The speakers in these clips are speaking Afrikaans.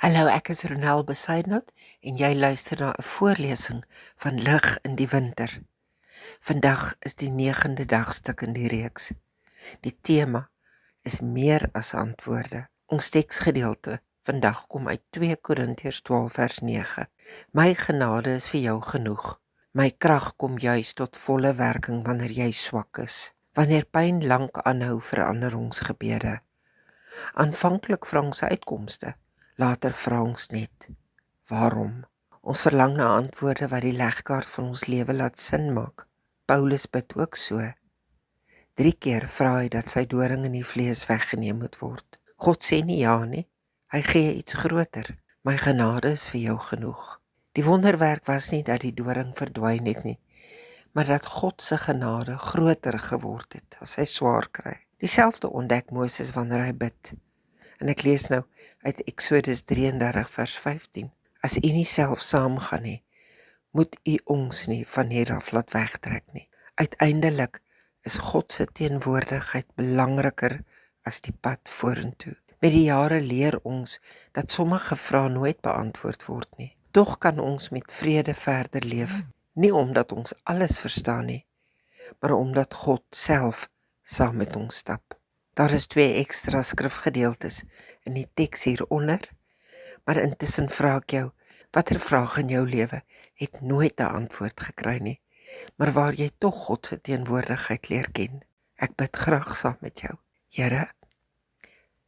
Hallo, ek is Ronel Besaidnout en jy luister na 'n voorlesing van Lig in die Winter. Vandag is die 9de dagstuk in die reeks. Die tema is meer as antwoorde. Ons teksgedeelte vandag kom uit 2 Korintiërs 12 vers 9. My genade is vir jou genoeg. My krag kom juis tot volle werking wanneer jy swak is. Wanneer pyn lank aanhou, verander ons gebede. Aanvanklik vra ons uitkomste. Later vra ons net, waarom? Ons verlang na antwoorde wat die legkaart van ons lewe laat sin maak. Paulus bid ook so. 3 keer vra hy dat sy doring in die vlees weggeneem moet word. God sê nie ja nie, hy gee iets groter. My genade is vir jou genoeg. Die wonderwerk was nie dat die doring verdwyn het nie, maar dat God se genade groter geword het as hy swaar kry. Dieselfde ontdek Moses wanneer hy bid. En ek lees nou uit Exodus 33 vers 15. As u nie self saamgaan nie, moet u ons nie van hier af laat wegtrek nie. Uiteindelik is God se teenwoordigheid belangriker as die pad vorentoe. Met die jare leer ons dat sommige vrae nooit beantwoord word nie. Tog kan ons met vrede verder leef, nie omdat ons alles verstaan nie, maar omdat God self saam met ons stap. Daar is 2 ekstra skrifgedeeltes in die teks hieronder, maar intussen vra ek jou, watter vraag in jou lewe het nooit 'n antwoord gekry nie, maar waar jy tog God se teenwoordigheid leer ken? Ek bid graag saam met jou. Here,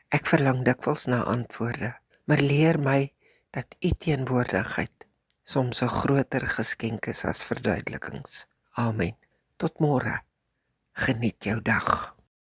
ek verlang dikwels na antwoorde, maar leer my dat u teenwoordigheid soms 'n groter geskenk is as verduidelikings. Amen. Tot môre. Geniet jou dag.